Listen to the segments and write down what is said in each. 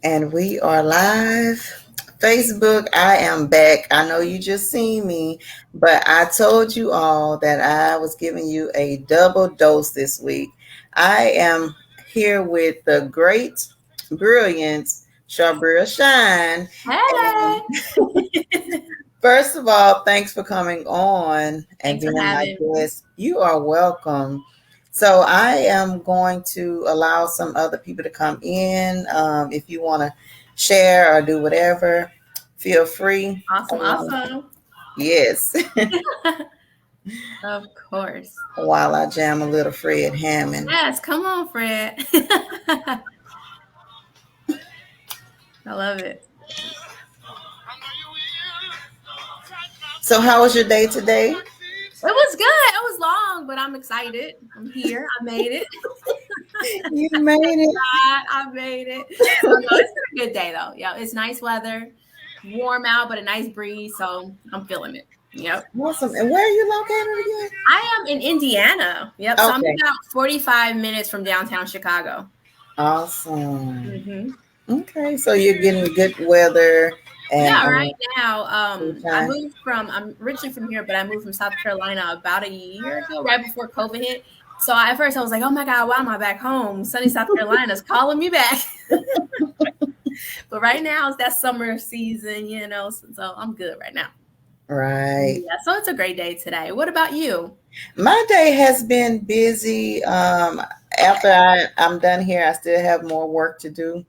And we are live. Facebook, I am back. I know you just seen me, but I told you all that I was giving you a double dose this week. I am here with the great, brilliant Charbria Shine. Hey, And first of all, thanks for coming on and thanks for being my having me. guest. You are welcome. So I am going to allow some other people to come in. If you want to share or do whatever, feel free. Awesome, awesome. Yes, Of course. while I jam a little Fred Hammond. Yes, come on, Fred. I love it. So, how was your day today? It was good. It was long, but I'm excited. I'm here. I made it. You made it. I made it. So, no, it's been a good day, though. Yeah, it's nice weather, warm out, but a nice breeze. So I'm feeling it. Yep. Awesome. And where are you located again? I am in Indiana. Yep. So I'm Okay. about 45 minutes from downtown Chicago. Awesome. Mm-hmm. Okay. So, you're getting good weather and Yeah, right now, sunshine. I'm originally from here, but I moved from South Carolina about a year ago, right before COVID hit. So at first I was like, oh my God, why am I back home? Sunny South Carolina's calling me back. But right now it's that summer season, so I'm good right now. Right. Yeah, so it's a great day today. What about you? My day has been busy. After I'm done here, I still have more work to do.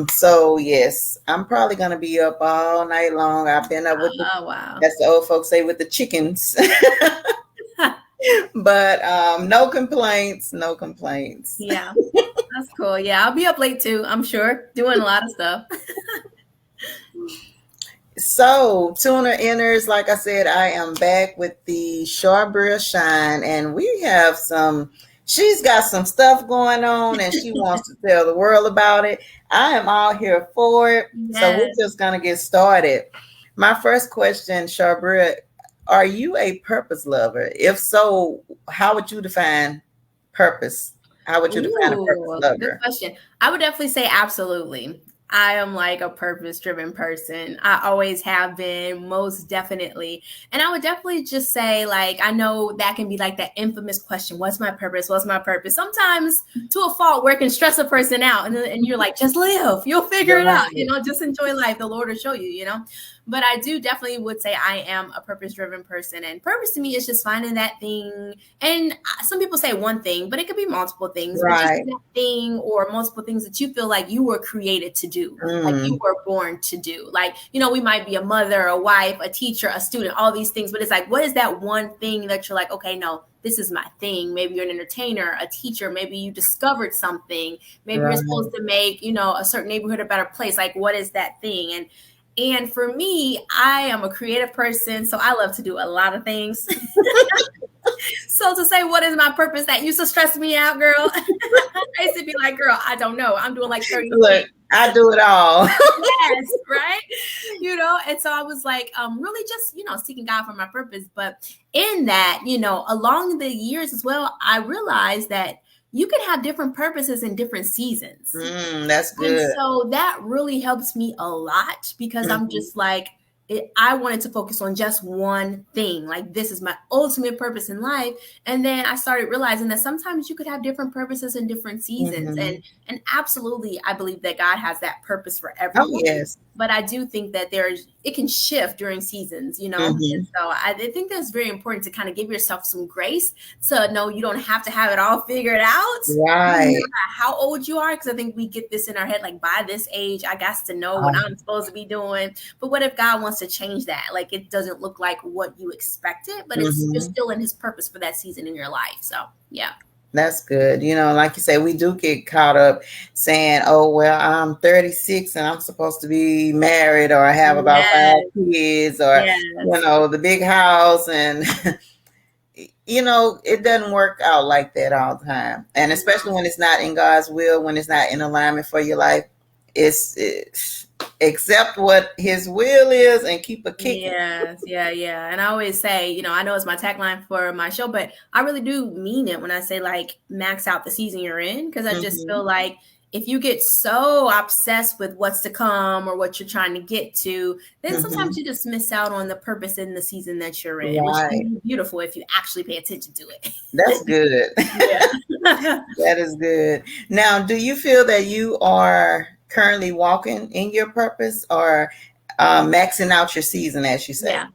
So yes, I'm probably gonna be up all night long. I've been up with Oh, wow. as the old folks say, with the chickens. But no complaints, no complaints. Yeah, that's cool. Yeah, I'll be up late too, I'm sure, doing a lot of stuff. So, tuner inners, like I said, I am back with the Charbria Shine, and we have some. She's got some stuff going on, and she wants to tell the world about it. I am all here for it, so we're Yes. just gonna get started. My first question, Charbria, are you a purpose lover? If so, how would you define purpose? How would you define a purpose Ooh, good lover? question. I would definitely say absolutely. I am like a purpose driven person. I always have been, most definitely. And I would definitely just say, like, I know that can be like that infamous question, what's my purpose? What's my purpose? Sometimes to a fault where it can stress a person out. And you're like, just live. You'll figure it out. Right. Just enjoy life. The Lord will show you. But I do definitely would say I am a purpose driven person. And purpose to me is just finding that thing. And some people say one thing, but it could be multiple things, but just Right. that thing or multiple things that you feel like you were created to do, like you Mm, were born to do. Like, we might be a mother, a wife, a teacher, a student, all these things, but it's like, what is that one thing that you're like, okay, no, this is my thing. Maybe you're an entertainer, a teacher, maybe you discovered something, maybe you're right. supposed to make, a certain neighborhood a better place. Like, what is that thing? And for me, I am a creative person, so I love to do a lot of things. So to say what is my purpose, that used to stress me out, girl. I used to be like, girl, I don't know. I'm doing like 30 Look, things. I do it all. Yes, right. And so I was like, really just, seeking God for my purpose. But in that, along the years as well, I realized that you can have different purposes in different seasons. That's And good. so that really helps me a lot because I'm Mhm. just like, I wanted to focus on just one thing. Like, this is my ultimate purpose in life. And then I started realizing that sometimes you could have different purposes in different seasons. Mhm. And absolutely, I believe that God has that purpose for Oh, everyone. yes. But I do think that it can shift during seasons. And Mhm. so I think that's very important to kind of give yourself some grace to know you don't have to have it all figured out no Right. matter how old you are, because I think we get this in our head, like, by this age, I got to know what Um, I'm supposed to be doing. But what if God wants to change that? Like, it doesn't look like what you expected, but you're mhm. still in his purpose for that season in your life. So yeah. That's good. Like you say, we do get caught up saying, oh, well, I'm 36 and I'm supposed to be married or have about five Yes. kids or, Yes. the big house. And, it doesn't work out like that all the time. And especially when it's not in God's will, when it's not in alignment for your life, it's accept what his will is and keep it kicking. Yes, yeah. And I always say, I know it's my tagline for my show, but I really do mean it when I say, like, max out the season you're in, because I just Mhm. feel like if you get so obsessed with what's to come or what you're trying to get to, then sometimes Mm-hmm. you just miss out on the purpose in the season that you're in, which can Right. be beautiful if you actually pay attention to it. That's good. Yeah. That is good. Now, do you feel that you are currently walking in your purpose or maxing out your season, as you say? Yeah.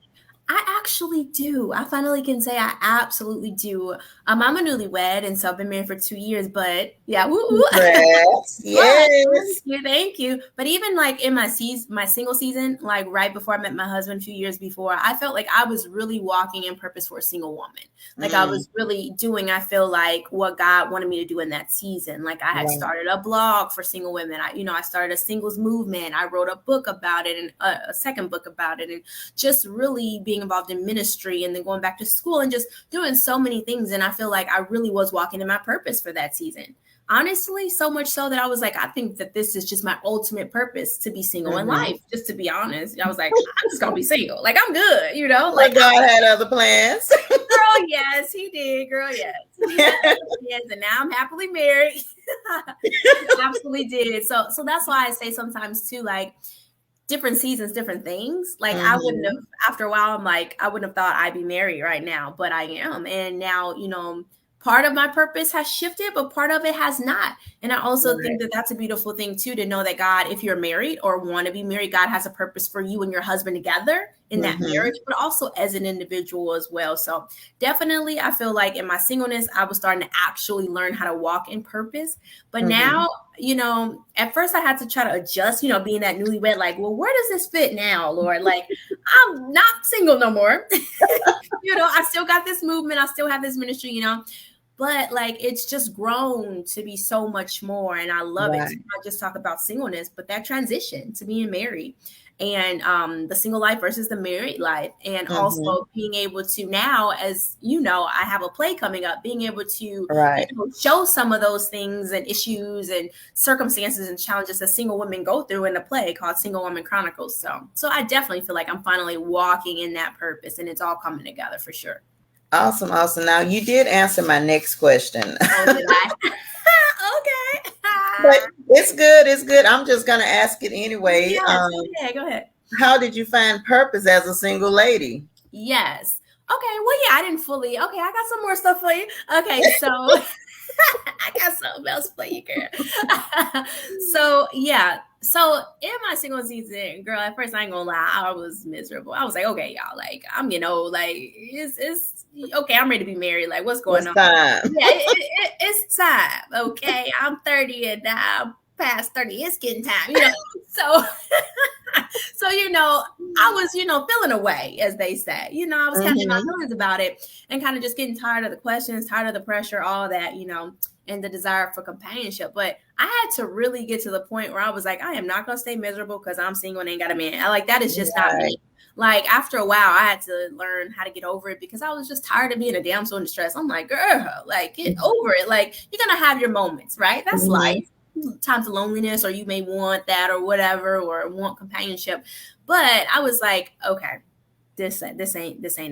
I actually do. I finally can say I absolutely do. I'm a newlywed, and so I've been married for 2 years. But yeah, woo, woo. Congrats. But thank Yes. you, thank you. But even like in my single season, like right before I met my husband, a few years before, I felt like I was really walking in purpose for a single woman. Like I Mm, was really doing, I feel like what God wanted me to do in that season. Like I had right. started a blog for single women. I started a singles movement. I wrote a book about it and a second book about it, and just really being involved in ministry and then going back to school and just doing so many things. And I feel like I really was walking in my purpose for that season. Honestly, so much so that I was like, I think that this is just my ultimate purpose, to be single in Mm-hmm. life. Just to be honest, I was like, I'm just gonna be single. Like I'm good, you know. Like But God had other plans. girl, yes, he did. Girl, yes, he had other plans, and now I'm happily married. He absolutely did. So that's why I say sometimes too, like different seasons, different things. Like I wouldn't Mm-hmm. have after a while, I'm like, I wouldn't have thought I'd be married right now, but I am. And now, part of my purpose has shifted, but part of it has not. And I also Right. think that that's a beautiful thing too, to know that God, if you're married or want to be married, God has a purpose for you and your husband together in that Mm-hmm. marriage, but also as an individual as well. So definitely, I feel like in my singleness, I was starting to actually learn how to walk in purpose. But Mm-hmm. now, at first I had to try to adjust, being that newlywed, like, well, where does this fit now, Lord? Like, I'm not single no more. I still got this movement, I still have this ministry, but like it's just grown to be so much more, and I love it to Right. not just talk about singleness, but that transition to being married, and the single life versus the married life, and Mm-hmm. also being able to now, as I have a play coming up, being able to Right. show some of those things and issues and circumstances and challenges that single women go through in a play called Woman Chronicles. So I definitely feel like I'm finally walking in that purpose, and it's all coming together for sure. Awesome. Awesome. Now, you did answer my next question. Oh, did I? Okay. But it's good. It's good. I'm just going to ask it anyway. Yes. Okay. Go ahead. How did you find purpose as a single lady? Yes. Okay. Well, yeah, I didn't fully. Okay, I got some more stuff for you. Okay, so I got something else for you, girl. So yeah. So in my single season, girl, at first I ain't gonna lie, I was miserable. I was like, okay, y'all, like I'm like it's okay. I'm ready to be married. Like, what's going What's on? time? Yeah, it's time. Okay, I'm 30 and now I'm past 30. It's getting time. So so I was feeling away, as they say. I was catching my Mm-hmm. feelings about it and kind of just getting tired of the questions, tired of the pressure, all that, and the desire for companionship. But I had to really get to the point where I was like, I am not gonna stay miserable because I'm single and ain't got a man. Like that is just not Right. me. Like after a while, I had to learn how to get over it because I was just tired of being a damsel in distress. I'm like, girl, like get over it. Like you're gonna have your moments, right? That's Mm-hmm. life. Times of loneliness, or you may want that or whatever, or want companionship. But I was like, okay, this ain't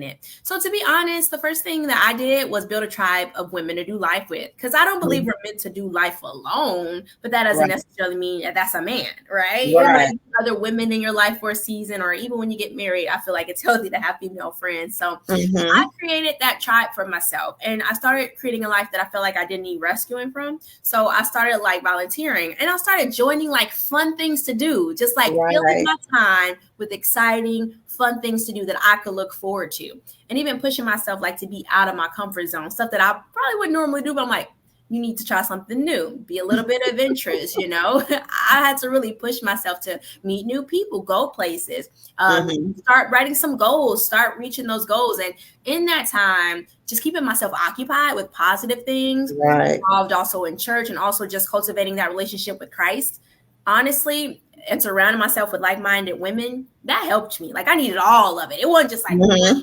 it. So to be honest, the first thing that I did was build a tribe of women to do life with, because I don't believe Mm-hmm. we're meant to do life alone, but that doesn't Right. necessarily mean that that's a man, right? It might Right. be other women in your life for a season, or even when you get married. I feel like it's healthy to have female friends. So I Mm-hmm. created that tribe for myself, and I started creating a life that I felt like I didn't need rescuing from. So I started like volunteering, and I started joining like fun things to do, just like filling Right. my time with exciting, fun things to do that I could look forward to. And even pushing myself like to be out of my comfort zone, stuff that I probably wouldn't normally do, but I'm like, you need to try something new, be a little bit adventurous. I had to really push myself to meet new people, go places, Mm-hmm. start writing some goals, start reaching those goals. And in that time, just keeping myself occupied with positive things, Right. involved also in church, and also just cultivating that relationship with Christ. Honestly, and surrounding myself with like-minded women, that helped me. Like I needed all of it. It wasn't just like one. Mm-hmm.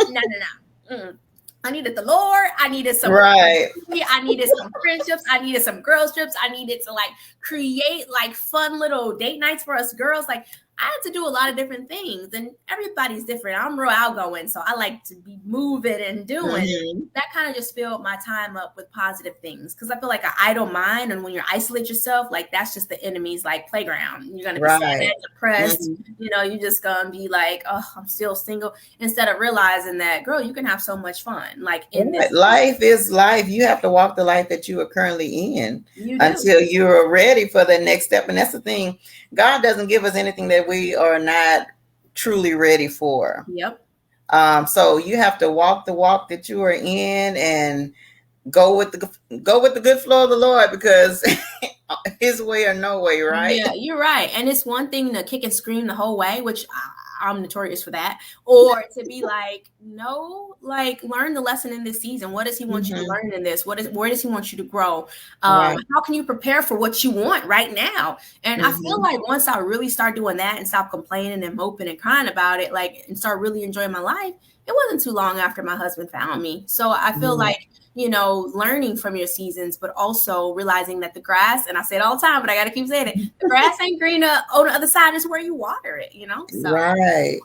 No, no, no. I needed the Lord. I needed some Right. accountability. I needed some friendships. I needed some girls trips. I needed to like create like fun little date nights for us girls. Like I had to do a lot of different things, and everybody's different. I'm real outgoing, so I like to be moving and doing. Mm-hmm. That kind of just filled my time up with positive things, because I feel like an idle mind, and when you isolate yourself, like that's just the enemy's like playground. You're gonna be sad, Right. depressed. Mm-hmm. You're just gonna be like, oh, I'm still single, instead of realizing that, girl, you can have so much fun, like in Right. this. Life is life. You have to walk the life that you are currently in You do. until you're ready for the next step. And that's the thing. God doesn't give us anything that we are not truly ready for. Yep. So you have to walk the walk that you are in and go with the good flow of the Lord, because His way or no way, right? Yeah, you're right. And it's one thing to kick and scream the whole way, which I'm notorious for that, or to be like, no, like learn the lesson in this season. What does he want you to Mm-hmm. learn in this? Where does he want you to grow? Right. How can you prepare for what you want right now? And I feel Mm-hmm. like once I really start doing that and stop complaining and moping and crying about it, like, and start really enjoying my life, it wasn't too long after my husband found me. So I feel Mm-hmm. like, learning from your seasons, but also realizing that the grass, and I say it all the time, but I got to keep saying it, the grass ain't greener on the other side, is where you water it. So. Right.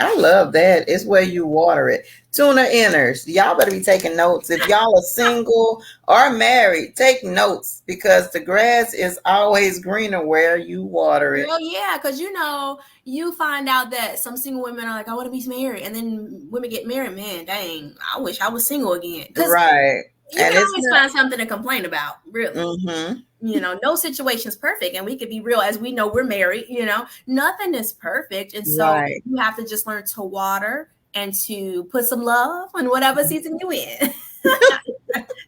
I love that. It's where you water it. Tuna inners, y'all better be taking notes. If y'all are single or married, take notes, because the grass is always greener where you water it. Well, yeah, because you find out that some single women are like, I want to be married, and then women get married. Man, dang, I wish I was single again. Because Right. you And can it's always not. find something to complain about, really. Mm-hmm. No situation's perfect, and we could be real, as we know we're married. Nothing is perfect, and so Right. you have to just learn to water and to put some love in whatever season you in.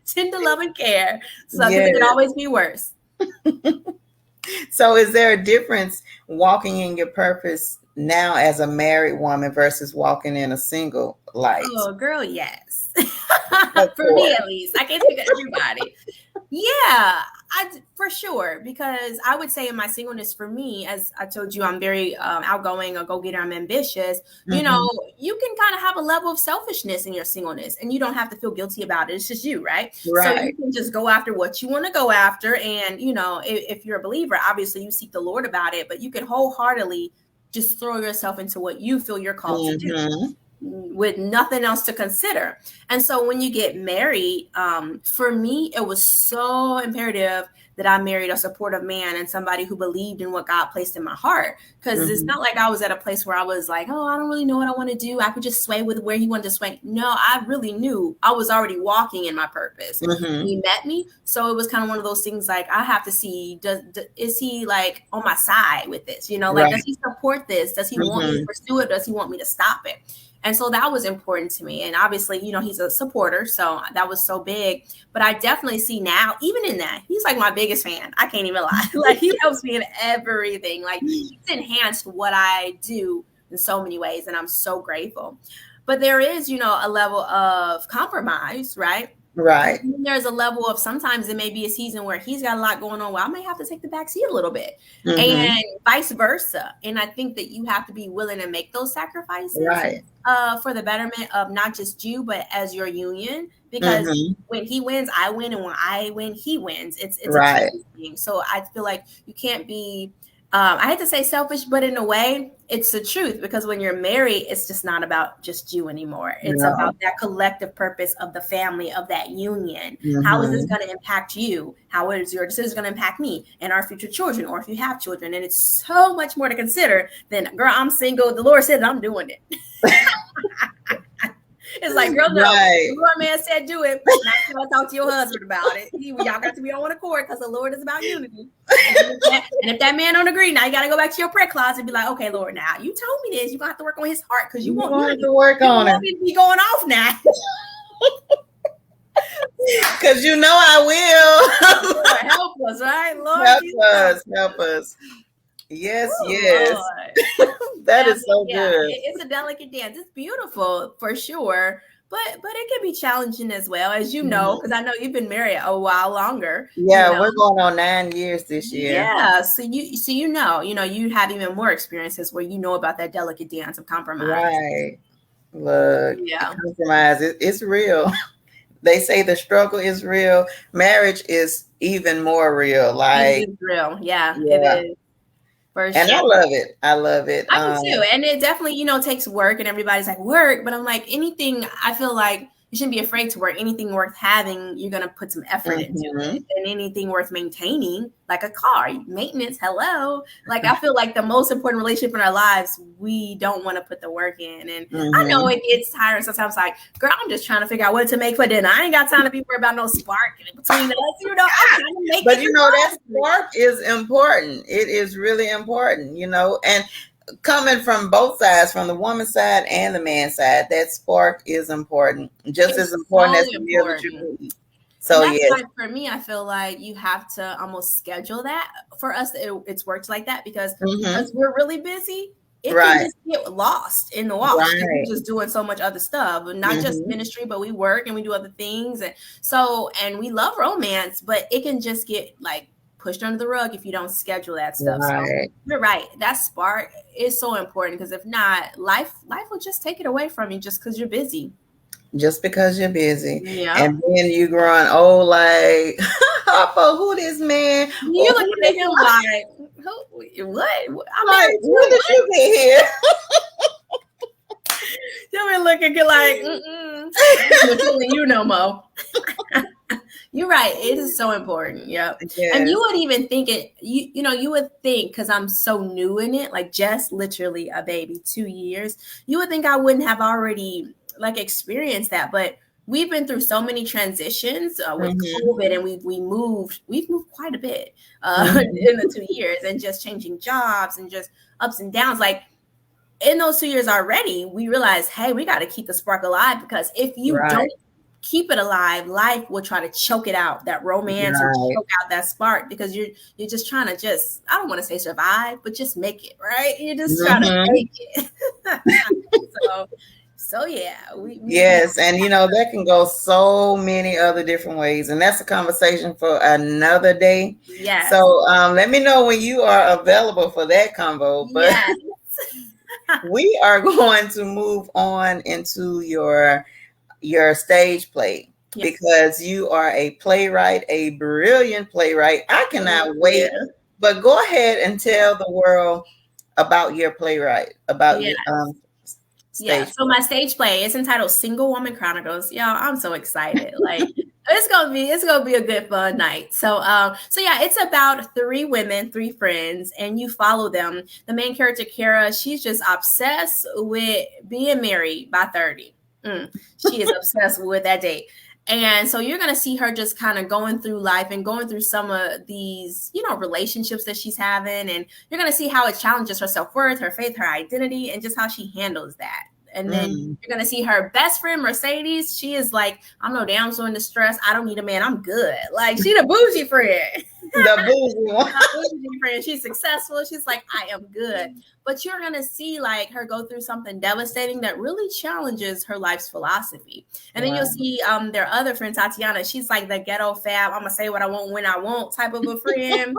Tender love and care, so because it could Yes. always be worse. So is there a difference walking in your purpose now as a married woman versus walking in a single light? Oh, girl, yes. Of For me, course. at least. I can't speak for everybody. Yeah, for sure. Because I would say in my singleness, for me, as I told you, I'm very outgoing, a go getter. I'm ambitious. Mm-hmm. You can kind of have a level of selfishness in your singleness, and you don't have to feel guilty about it. It's just you, right? So you Right. can just go after what you want to go after, and if you're a believer, obviously you seek the Lord about it. But you can wholeheartedly just throw yourself into what you feel you're called to do, Mm-hmm. with nothing else to consider. And so when you get married, for me, it was so imperative that I married a supportive man and somebody who believed in what God placed in my heart. Because it's Mm-hmm. not like I was at a place where I was like, oh, I don't really know what I want to do. I could just sway with where he wanted to sway. No, I really knew I was already walking in my purpose. Mm-hmm. He met me. So it was kind of one of those things, like, I have to see, is he like on my side with this? Like, does Right. he support this? Does he want me to Mm-hmm. pursue it? Does he want me to stop it? And so that was important to me. And obviously, he's a supporter. So that was so big. But I definitely see now, even in that, he's like my biggest fan. I can't even lie. Like, he helps me in everything. Like, he's enhanced what I do in so many ways. And I'm so grateful. But there is, a level of compromise, right? Right. There's a level of, sometimes it may be a season where he's got a lot going on, where I may have to take the back seat a little bit, Mm-hmm. and vice versa. And I think that you have to be willing to make those sacrifices Right. for the betterment of not just you, but as your union. Because Mm-hmm. when he wins, I win, and when I win, he wins. It's a Right. team thing. So I feel like you can't be. I hate to say selfish, but in a way, it's the truth, because when you're married, it's just not about just you anymore. It's No. about that collective purpose of the family, of that union. How is this Mm-hmm. going to impact you? How is your decision going to impact me and our future children, or if you have children? And it's so much more to consider than, girl, I'm single. The Lord said I'm doing it. It's like, girl, no. Right. The Lord man said do it. Now you gotta talk to your husband about it. Y'all got to be on one accord, because the Lord is about unity. And if that man don't agree, now you got to go back to your prayer closet and be like, okay, Lord, now you told me this. You're going to have to work on his heart, because you You're want gonna have unity. to work You don't on want it, me to be going off now. because I will. Lord, help us, right? Lord Help Jesus. us. Help us. Yes. Oh, Yes. Lord. That is so Yeah, good. it's a delicate dance. It's beautiful for sure, but it can be challenging as well, as you know, because Mhm. I know you've been married a while longer. Yeah, we're going on 9 years this year. Yeah, so you have even more experiences where you know about that delicate dance of compromise. Right. Look, Yeah, compromise. It's real. They say the struggle is real. Marriage is even more real. it Like, is real. Yeah, it yeah, is. For And I sure. love it. I love it. I do too. And it definitely, takes work and everybody's like, work. But I'm like, anything, I feel like you shouldn't be afraid to work. Anything worth having, you're going to put some effort into it. Mhm. And anything worth maintaining, like a car, maintenance, hello. Like, I feel like the most important relationship in our lives, we don't want to put the work in. And I know Mhm. it gets tiring sometimes, like, girl, I'm just trying to figure out what to make for dinner. I ain't got time to be worried about no spark in between us. I'm trying to make But it you know that regardless. spark is important. It is really important, and coming from both sides, from the woman's side and the man's side, that spark is important, just as It's important so as the meal that important. you eat. And So that's yes. why, for me, I feel like you have to almost schedule that. For us, it's worked like that because Mhm. we're really busy. It can Right. just get lost in the wash because we're Right. just doing so much other stuff, and not just Mhm. ministry, but we work and we do other things, and we love romance, but it can just get like pushed under the rug if you don't schedule that stuff. So Right. you're right, that spark is so important because if not, life will just take it away from you just because you're busy. Just because you're busy, Yep. and then you growing old like, Harpo, who this man You or who looking at this him wife? like, who, what? I Like, married when you. did What? you get here? You be looking like, I ain't feeling you no more. You're right. It is so important. Yep. And you Yes. would even think it, you would think, because I'm so new in it, like just literally a baby, 2 years, you would think I wouldn't have already like experienced that. But we've been through so many transitions with Mhm. COVID, and we've moved quite a bit Mhm. in the 2 years, and just changing jobs and just ups and downs. Like, in those 2 years already, we realized, hey, we got to keep the spark alive, because if you Right. don't keep it alive, life will try to choke it out. That romance will Right. choke out that spark, because you're just trying to, just, I don't want to say survive, but just make it, right. You're just trying to Mhm. make it. so so yeah, we Yes, and that can go so many other different ways, and that's a conversation for another day. yes, So let me know when you are available for that convo. But yes, we are going to move on into your stage play, yes. because you are a playwright, a brilliant playwright. I Thank cannot wait. you. But go ahead and tell the world about your playwright, about Yeah. your Yeah, stage so my stage play is entitled Single Woman Chronicles. Y'all, I'm so excited. Like, it's gonna be a good fun night. So yeah, it's about three women, three friends, and you follow them. The main character, Kara, she's just obsessed with being married by 30. She is obsessed with that date. And so you're gonna see her just kind of going through life and going through some of these, relationships that she's having, and you're going to see how it challenges her self-worth, her faith, her identity, and just how she handles that. And then play. you're going to see her best friend, Mercedes. She is like, I'm no damsel in distress. I don't need a man. I'm good. Like, she the bougie friend. The bougie one. My bougie friend. She's successful. She's like, I am good. But you're going to see like her go through something devastating that really challenges her life's philosophy. And then you'll Wow. see their other friend, Tatiana. She's like the ghetto fab, I'm going to say what I want when I want type of a friend.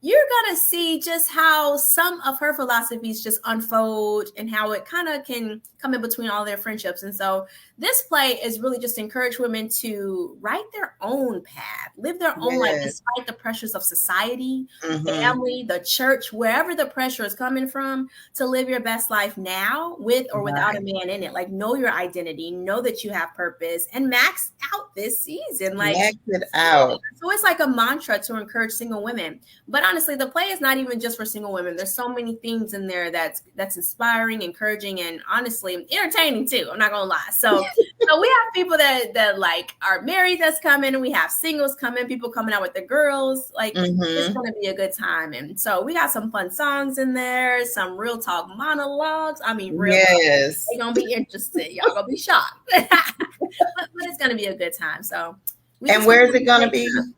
You're going to see just how some of her philosophies just unfold, and how it kind of can come in between all their friendships. And so this play is really just to encourage women to write their own path, live their own life Yes. despite the pressures of society, Mm-hmm. family, the church, wherever the pressure is coming from, to live your best life now with or without a Right. man in it. Like, know your identity, know that you have purpose, and max out this season. Like, Max it yeah. out. So it's like a mantra to encourage single women. But honestly, the play is not even just for single women. There's so many things in there that's inspiring, encouraging, and honestly entertaining too. I'm not gonna lie. So we have people that like are married that's coming, and we have singles coming, people coming out with the girls. Like, it's Mm-hmm. gonna be a good time. And so we got some fun songs in there, some real talk monologues. I mean, real talk. Yes. They're gonna be interested. Y'all gonna be shocked. But it's gonna be a good time. So we And just gonna where is have it a going to great be? time.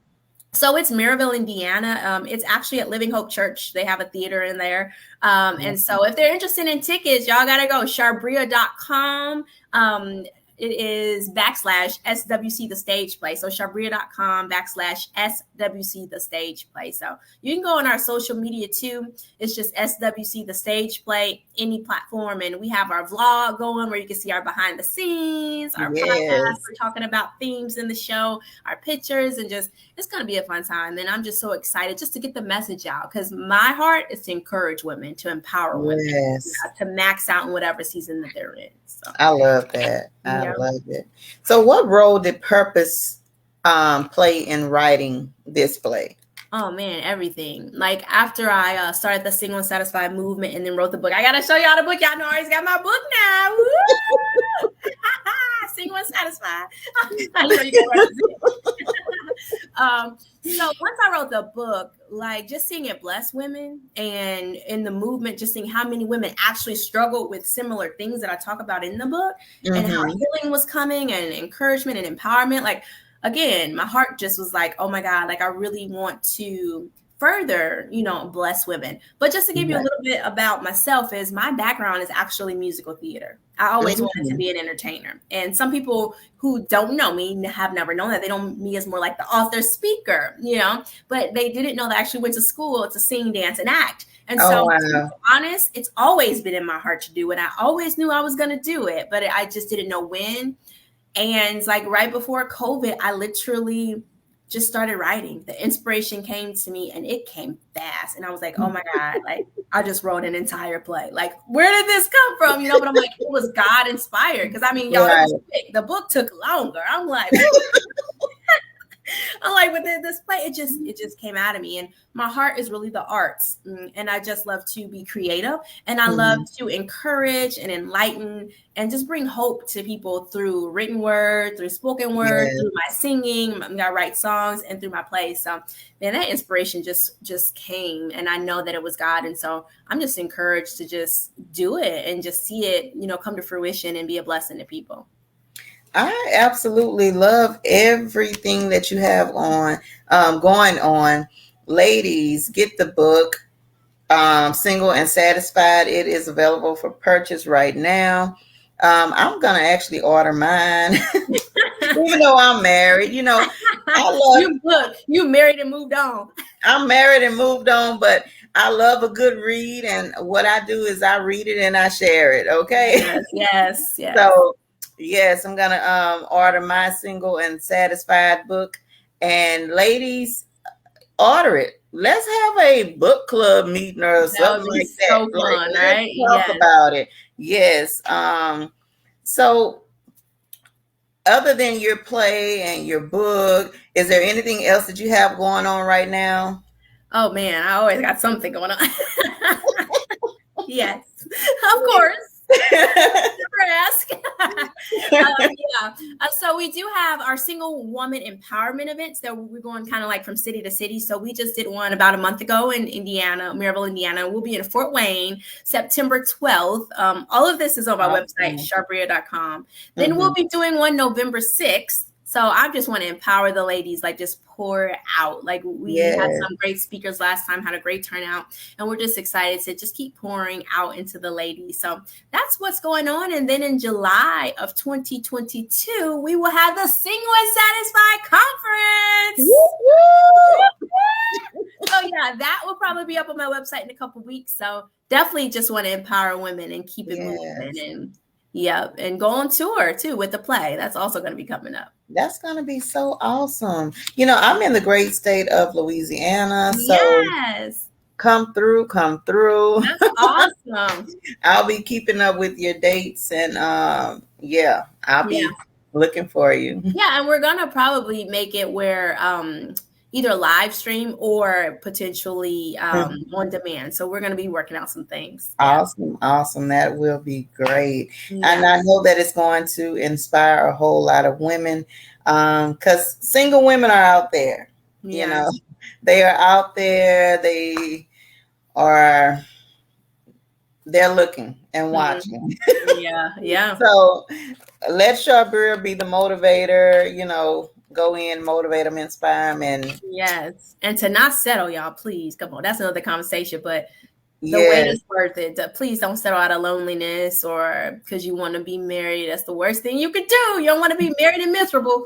So it's Maryville, Indiana. It's actually at Living Hope Church. They have a theater in there. And so if they're interested in tickets, y'all got to go charbria.com. it is /SWC the stage play. So Charbria.com /SWC the stage play. So you can go on our social media too. It's just SWC the stage play, any platform. And we have our vlog going where you can see our behind the scenes, our podcast. Yes. We're talking about themes in the show, our pictures, and just it's going to be a fun time. And I'm just so excited just to get the message out because my heart is to encourage women, to empower women, Yes. to max out in whatever season that they're in. So I love that. I yeah. love it. So what role did purpose play in writing this play? Oh man, everything. Like after I started the Single and Satisfied movement and then wrote the book, I gotta show y'all the book. Y'all know I always got my book now. Woo! Single and Satisfied. I know you guys so once I wrote the book, like just seeing it bless women and in the movement, just seeing how many women actually struggled with similar things that I talk about in the book and how healing was coming and encouragement and empowerment. Like again, my heart just was like, oh my God, like I really want to further, bless women. But just to give you a little bit about myself is my background is actually musical theater. I always wanted to be an entertainer. And some people who don't know me have never known that. They know me as more like the author speaker, but they didn't know that I actually went to school to sing, dance, and act. And so, to be honest, it's always been in my heart to do it. I always knew I was going to do it, but I just didn't know when. And like right before COVID, I literally just started writing. The inspiration came to me and it came fast. And I was like, oh my God, like I just wrote an entire play. Like, where did this come from? But I'm like, it was God inspired. Cause I mean, y'all, it was quick. The book took longer. I'm like, with this play, it just came out of me. And my heart is really the arts. And I just love to be creative. And I love to encourage and enlighten and just bring hope to people through written word, through spoken word, through my singing. I write songs and through my plays. So man, that inspiration just came. And I know that it was God. And so I'm just encouraged to just do it and just see it, come to fruition and be a blessing to people. I absolutely love everything that you have on going on. Ladies, get the book, Single and Satisfied. It is available for purchase right now. I'm gonna actually order mine, even though I'm married. I love you married and moved on. I'm married and moved on, but I love a good read, and what I do is I read it and I share it. Okay. Yes. So. Yes, I'm going to order my Single and Satisfied book. And ladies, order it. Let's have a book club meeting or something like that. So fun, right? Talk about it. Yes. So other than your play and your book, is there anything else that you have going on right now? Oh, man, I always got something going on. Yes, of course. Never ask. So we do have our single woman empowerment events that we're going kind of like from city to city. So we just did one about a month ago in Indiana, Maryville, Indiana. We'll be in Fort Wayne, September 12th. All of this is on my website, charbria.com. Then we'll be doing one November 6th. So I just want to empower the ladies, like just pour out. Like we had some great speakers last time, had a great turnout, and we're just excited to just keep pouring out into the ladies. So that's what's going on. And then in July of 2022, we will have the Single and Satisfied Conference. So yeah, that will probably be up on my website in a couple weeks. So definitely just want to empower women and keep it moving. And go on tour too with the play. That's also going to be coming up. That's going to be so awesome. I'm in the great state of Louisiana. So come through. That's awesome. I'll be keeping up with your dates and I'll be looking for you. Yeah. And we're going to probably make it where either live stream or potentially on demand. So we're going to be working out some things. Awesome. That will be great. And I know that it's going to inspire a whole lot of women because single women are out there. They are out there. They're looking and watching. So let Charbria be the motivator, go in, motivate them, inspire them. And to not settle, y'all, please. Come on. That's another conversation, but The wait Yes. is worth it. Please don't settle out of loneliness or because you want to be married. That's the worst thing you could do. You don't want to be married and miserable.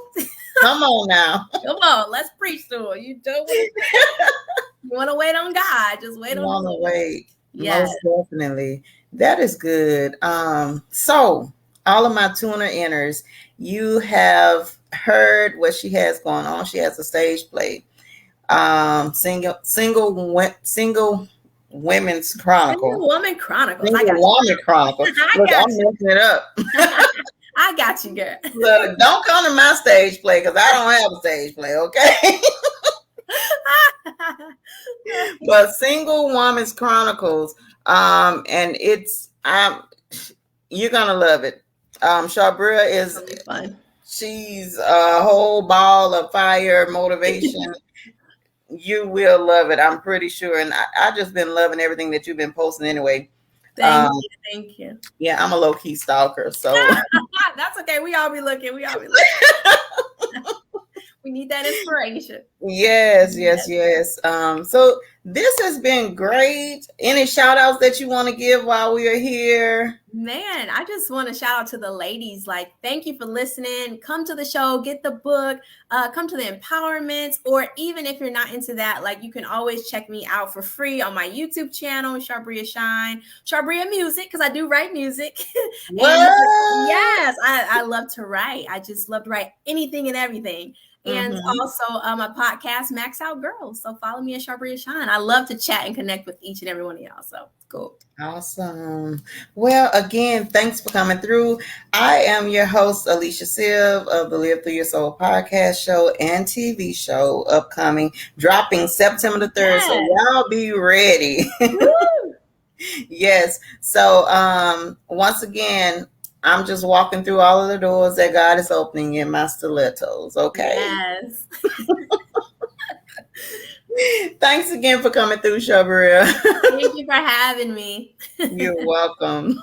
Come on now. Come on, let's preach to her. You don't want to do that. You want to wait on God. Just wait on On the the Lord. way. Yes. Most definitely. That is good. So all of my tuner inners, you have heard what she has going on. She has a stage play. Single Women's Chronicle. Woman Chronicles. I Single got Woman Chronicle. you. I Look, got I'm messing it up. you. I got you, girl. Look, don't come to my stage play because I don't have a stage play, okay? But Single Woman's Chronicles, and you're gonna love it. Charbria is It'll be fun. she's a whole ball of fire, motivation. You will love it, I'm pretty sure. And I just been loving everything that you've been posting anyway. Thank Um, you. Thank you. yeah, I'm a low key stalker, so That's okay. We all be looking. We all be looking. We need that inspiration. yes, yes, Yes. yes. So this has been great. Any shout outs that you want to give while we are here? Man, I just want to shout out to the ladies. Like, thank you for listening. Come to the show, get the book, come to the empowerments, or even if you're not into that, like you can always check me out for free on my YouTube channel, Charbria Shine, Charbria Music, because I do write music. And What? yes, I love to write. I just love to write anything and everything. And Mm-hmm. also my podcast, Max Out Girls. So follow me at Charbria Shine. I love to chat and connect with each and every one of y'all. So cool. Awesome. Well, again, thanks for coming through. I am your host, Alicia Siv of the Live Through Your Soul podcast show and TV show, upcoming, dropping September the 3rd. So Yes. y'all be ready. Woo! Yes. So once again, I'm just walking through all of the doors that God is opening in my stilettos. Okay. Yes. Thanks again for coming through, Charbria. Thank you for having me. You're welcome.